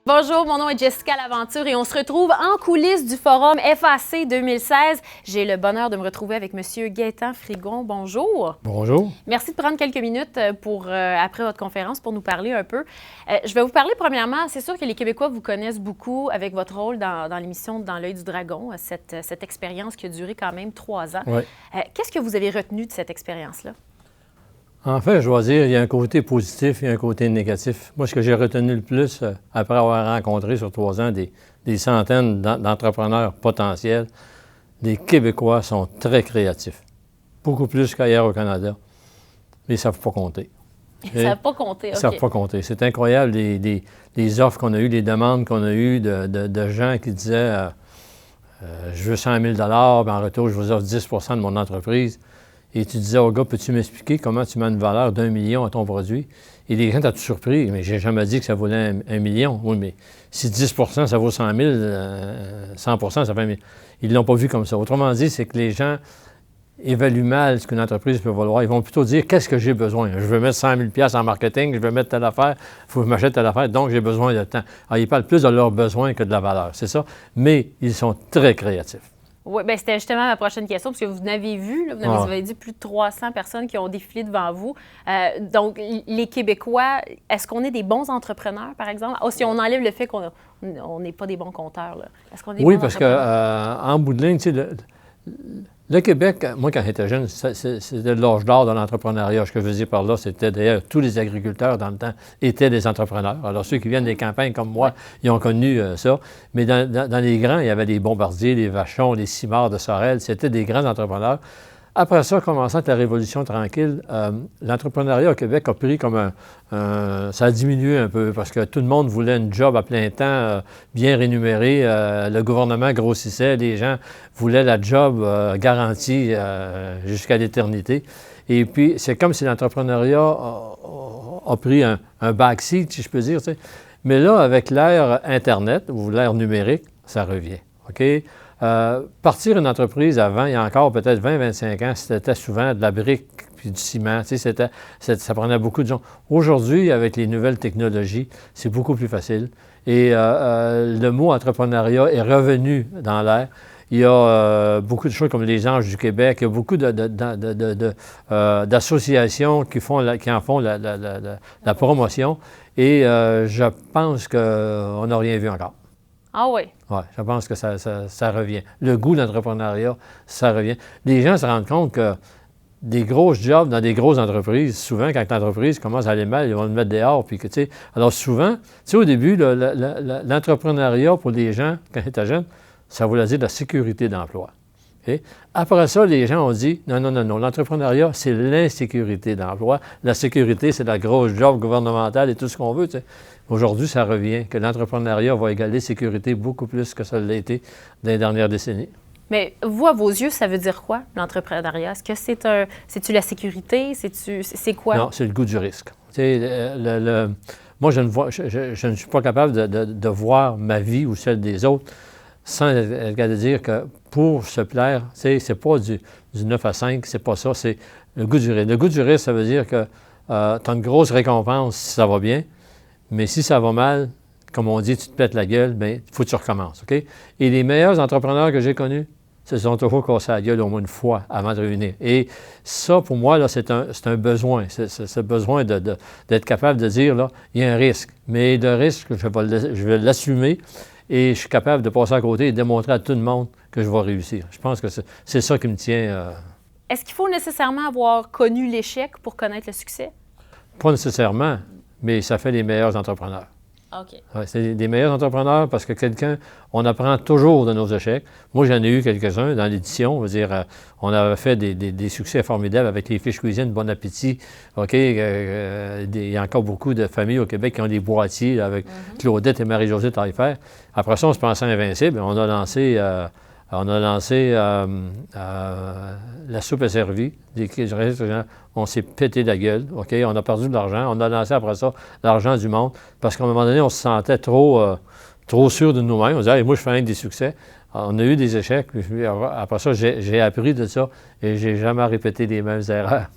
Bonjour, mon nom est Jessica Laventure et on se retrouve en coulisses du forum FAC 2016. J'ai le bonheur de me retrouver avec M. Gaétan Frigon. Bonjour. Bonjour. Merci de prendre quelques minutes après votre conférence pour nous parler un peu. Je vais vous parler premièrement, c'est sûr que les Québécois vous connaissent beaucoup avec votre rôle dans l'émission Dans l'œil du dragon, cette expérience qui a duré quand même 3 ans. Oui. Qu'est-ce que vous avez retenu de cette expérience-là? En fait, je dois dire, il y a un côté positif et un côté négatif. Moi, ce que j'ai retenu le plus, après avoir rencontré sur 3 ans des centaines d'entrepreneurs potentiels, les Québécois sont très créatifs. Beaucoup plus qu'ailleurs au Canada. Mais ils ne savent pas compter. Ils ne savent pas compter, OK. Ils ne savent pas compter. C'est incroyable, les offres qu'on a eues, les demandes qu'on a eues de gens qui disaient je veux 100 000 $ en retour, je vous offre 10 % de mon entreprise. Et tu disais au gars, peux-tu m'expliquer comment tu mets une valeur d'1 million à ton produit? Et les gens t'ont tout surpris. Mais j'ai jamais dit que ça valait 1 million. Oui, mais si 10 % ça vaut 100 000, 100 % ça fait 1 million. Ils ne l'ont pas vu comme ça. Autrement dit, c'est que les gens évaluent mal ce qu'une entreprise peut valoir. Ils vont plutôt dire, qu'est-ce que j'ai besoin? Je veux mettre 100 000 $ en marketing, je veux mettre telle affaire, il faut que je m'achète telle affaire, donc j'ai besoin de temps. Alors, ils parlent plus de leurs besoins que de la valeur, c'est ça. Mais ils sont très créatifs. Oui, bien, c'était justement ma prochaine question, parce que vous n'avez vu, là, vous avez dit plus de 300 personnes qui ont défilé devant vous. Donc, les Québécois, est-ce qu'on est des bons entrepreneurs, par exemple? Si on enlève le fait qu'on n'est pas des bons compteurs, là. Est-ce qu'on est des bons entrepreneurs? Oui, parce qu'en bout de ligne, tu sais, le Québec, moi, quand j'étais jeune, c'était l'âge d'or de l'entrepreneuriat. Ce que je veux dire par là, c'était d'ailleurs tous les agriculteurs dans le temps étaient des entrepreneurs. Alors, ceux qui viennent des campagnes comme moi, ils ont connu ça. Mais dans les grands, il y avait les Bombardier, les Vachon, les Simard de Sorel. C'était des grands entrepreneurs. Après ça, commençant la Révolution tranquille, l'entrepreneuriat au Québec a pris comme ça a diminué un peu parce que tout le monde voulait une job à plein temps, bien rémunérée. Le gouvernement grossissait, les gens voulaient la job garantie jusqu'à l'éternité. Et puis, c'est comme si l'entrepreneuriat a pris un backseat, si je peux dire. Tu sais. Mais là, avec l'ère Internet ou l'ère numérique, ça revient. OK? Partir une entreprise avant, il y a encore peut-être 20-25 ans, c'était souvent de la brique puis du ciment. Tu sais, ça prenait beaucoup de gens. Aujourd'hui, avec les nouvelles technologies, c'est beaucoup plus facile. Et le mot entrepreneuriat est revenu dans l'air. Il y a beaucoup de choses comme les Anges du Québec. Il y a beaucoup d'associations qui en font la promotion. Et je pense qu'on n'a rien vu encore. Ah oui? Oui, je pense que ça revient. Le goût de l'entrepreneuriat, ça revient. Les gens se rendent compte que des grosses jobs dans des grosses entreprises, souvent, quand l'entreprise commence à aller mal, ils vont le mettre dehors. Puis que, tu sais, alors souvent, tu sais, au début, l'entrepreneuriat pour les gens, quand ils étaient jeunes, ça voulait dire de la sécurité d'emploi. Okay? Après ça, les gens ont dit, non, l'entrepreneuriat, c'est l'insécurité d'emploi. La sécurité, c'est la grosse job gouvernementale et tout ce qu'on veut, tu sais. Aujourd'hui, ça revient, que l'entrepreneuriat va égaler sécurité beaucoup plus que ça l'a été dans les dernières décennies. Mais vous, à vos yeux, ça veut dire quoi, l'entrepreneuriat? Est-ce que c'est-tu la sécurité? C'est quoi? Non, c'est le goût du risque. Tu sais, moi, je ne suis pas capable de voir ma vie ou celle des autres sans être capable de dire que pour se plaire, tu sais, c'est pas du 9 à 5, c'est pas ça, c'est le goût du risque. Le goût du risque, ça veut dire que tu as une grosse récompense si ça va bien, mais si ça va mal, comme on dit, tu te pètes la gueule, bien, il faut que tu recommences, OK? Et les meilleurs entrepreneurs que j'ai connus, se sont toujours cassés la gueule au moins une fois avant de réunir. Et ça, pour moi, là, c'est un besoin. C'est besoin d'être capable de dire, là, il y a un risque. Mais le risque, je vais l'assumer et je suis capable de passer à côté et démontrer à tout le monde que je vais réussir. Je pense que c'est ça qui me tient. Est-ce qu'il faut nécessairement avoir connu l'échec pour connaître le succès? Pas nécessairement, mais ça fait les meilleurs entrepreneurs. OK. Ouais, c'est des meilleurs entrepreneurs parce que on apprend toujours de nos échecs. Moi, j'en ai eu quelques-uns dans l'édition. On veut dire, on avait fait des succès formidables avec les fiches cuisine, Bon Appétit. OK, il y a encore beaucoup de familles au Québec qui ont des boîtiers avec Claudette et Marie-Josée Taillefer. Après ça, on se pensait invincible. On a lancé la soupe est servie. On s'est pété la gueule. OK? On a perdu de l'argent. On a lancé après ça l'argent du monde parce qu'à un moment donné, on se sentait trop sûr de nous-mêmes. On disait, hey, moi, je fais des succès. Alors, on a eu des échecs. Après ça, j'ai appris de ça et j'ai jamais répété les mêmes erreurs.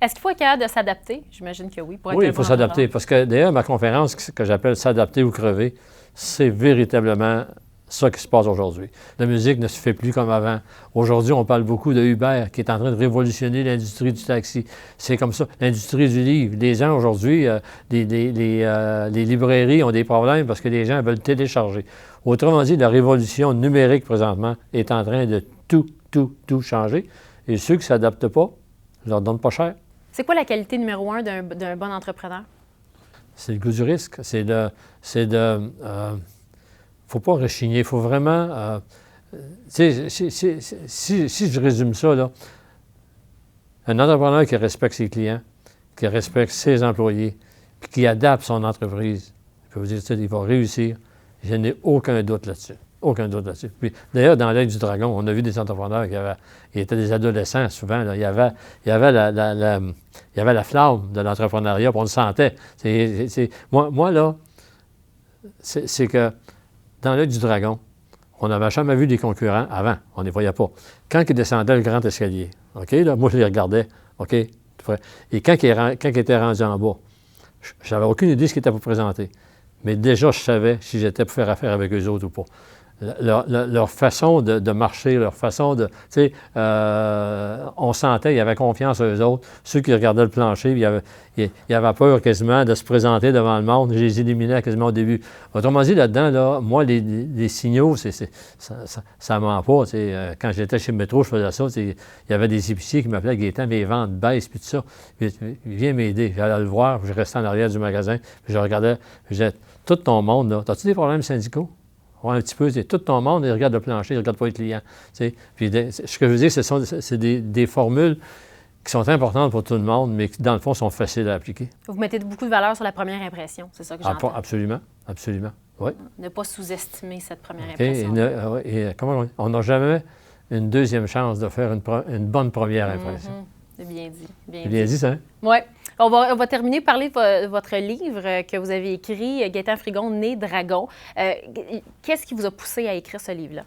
Est-ce qu'il faut être capable de s'adapter? J'imagine que oui. Oui, il faut s'adapter. Parce que d'ailleurs, ma conférence que j'appelle « S'adapter ou crever », c'est véritablement ça qui se passe aujourd'hui. La musique ne se fait plus comme avant. Aujourd'hui, on parle beaucoup de Uber qui est en train de révolutionner l'industrie du taxi. C'est comme ça. L'industrie du livre. Les gens aujourd'hui, les librairies ont des problèmes parce que les gens veulent télécharger. Autrement dit, la révolution numérique présentement est en train de tout changer. Et ceux qui ne s'adaptent pas, je leur donne pas cher. C'est quoi la qualité numéro 1 d'un bon entrepreneur? C'est le goût du risque. Faut pas rechigner. Il faut vraiment... si je résume ça, là, un entrepreneur qui respecte ses clients, qui respecte ses employés, puis qui adapte son entreprise, je peux vous dire, il va réussir. Je n'ai aucun doute là-dessus. Aucun doute là-dessus. Puis, d'ailleurs, dans l'œil du dragon, on a vu des entrepreneurs qui étaient des adolescents souvent. Là. Il y avait la flamme de l'entrepreneuriat, puis on le sentait. Moi, là, c'est que dans l'œil du dragon, on n'avait jamais vu des concurrents avant. On ne les voyait pas. Quand ils descendaient le grand escalier, OK, là, moi, je les regardais. OK, tout vrai. Et quand ils étaient rendus en bas, je n'avais aucune idée de ce qu'ils étaient pour présenter. Mais déjà, je savais si j'étais pour faire affaire avec eux autres ou pas. Leur façon de marcher, leur façon de... Tu sais, on sentait, il y avait confiance en eux autres. Ceux qui regardaient le plancher, il y avait peur quasiment de se présenter devant le monde. Je les éliminais quasiment au début. Autrement dit, là-dedans, là, moi, les signaux, ça ment pas. Tu sais, quand j'étais chez Métro, je faisais ça. Il y avait des épiciers qui m'appelaient Gaétan, mes ventes baissent, puis tout ça. Il vient m'aider. J'allais le voir, puis je restais en arrière du magasin, puis je regardais, je disais, tout ton monde, là, as-tu des problèmes syndicaux? Ouais, un petit peu, c'est tout ton monde, il regarde le plancher, il ne regarde pas les clients. Puis ce que je veux dire, c'est des formules qui sont importantes pour tout le monde, mais qui, dans le fond, sont faciles à appliquer. Vous mettez beaucoup de valeur sur la première impression, c'est ça que j'entends. Absolument, absolument, oui. Ne pas sous-estimer cette première impression. Comment on n'a jamais une deuxième chance de faire une bonne première impression. C'est bien dit. Bien dit, ça, hein? Oui. On va terminer par parler de votre livre que vous avez écrit, Gaétan Frigon, Né Dragon. Qu'est-ce qui vous a poussé à écrire ce livre-là?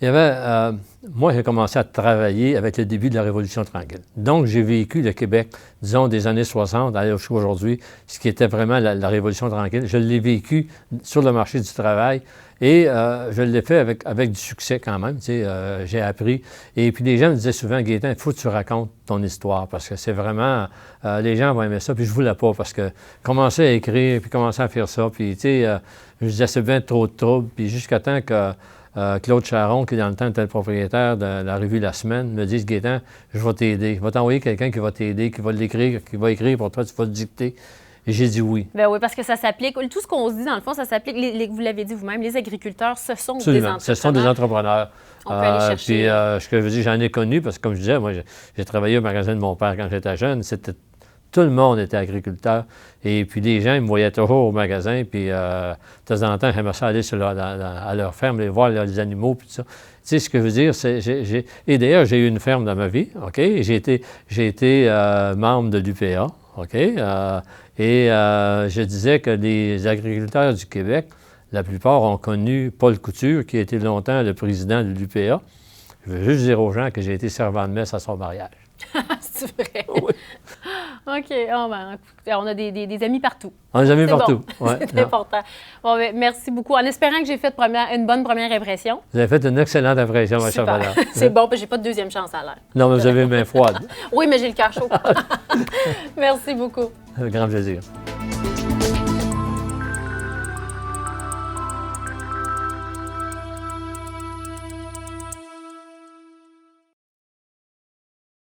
Il y avait... moi, j'ai commencé à travailler avec le début de la Révolution tranquille. Donc, j'ai vécu le Québec, disons, des années 60 à aujourd'hui, ce qui était vraiment la Révolution tranquille. Je l'ai vécu sur le marché du travail et je l'ai fait avec du succès quand même. Tu sais, j'ai appris. Et puis, les gens me disaient souvent, Gaétan, il faut que tu racontes ton histoire parce que c'est vraiment... les gens vont aimer ça. Puis, je ne voulais pas parce que commencer à écrire, puis commencer à faire ça, puis, tu sais, je disais, c'est bien trop de trouble. Puis, jusqu'à temps que... Claude Charon, qui dans le temps était le propriétaire de la revue La Semaine, me dit « Gaétan, je vais t'aider. Je vais t'envoyer quelqu'un qui va t'aider, qui va l'écrire, qui va écrire pour toi, tu vas le dicter. » Et j'ai dit oui. Bien oui, parce que ça s'applique. Tout ce qu'on se dit, dans le fond, ça s'applique. Vous l'avez dit vous-même, les agriculteurs, ce sont des entrepreneurs. Ce sont des entrepreneurs. On peut aller chercher. Puis, ce que je veux dire, j'en ai connu, parce que comme je disais, moi, j'ai travaillé au magasin de mon père quand j'étais jeune. Tout le monde était agriculteur. Et puis, les gens, ils me voyaient toujours au magasin. Puis, de temps en temps, j'aimais ça aller à leur ferme, les voir les animaux, puis tout ça. Tu sais, ce que je veux dire, c'est... Et d'ailleurs, j'ai eu une ferme dans ma vie, OK? J'ai été membre de l'UPA, OK? Et je disais que les agriculteurs du Québec, la plupart ont connu Paul Couture, qui a été longtemps le président de l'UPA. Je veux juste dire aux gens que j'ai été servant de messe à son mariage. C'est vrai? Oui. OK. Oh, ben, on a des amis partout. On a des amis partout. Bon. Ouais, c'est important. Bon, ben, merci beaucoup. En espérant que j'ai fait une bonne première impression. Vous avez fait une excellente impression, ma chère Valère. C'est bon, puis j'ai pas de deuxième chance à l'air. Non, mais vous avez les mains froides. Oui, mais j'ai le cœur chaud. Merci beaucoup. Avec grand plaisir.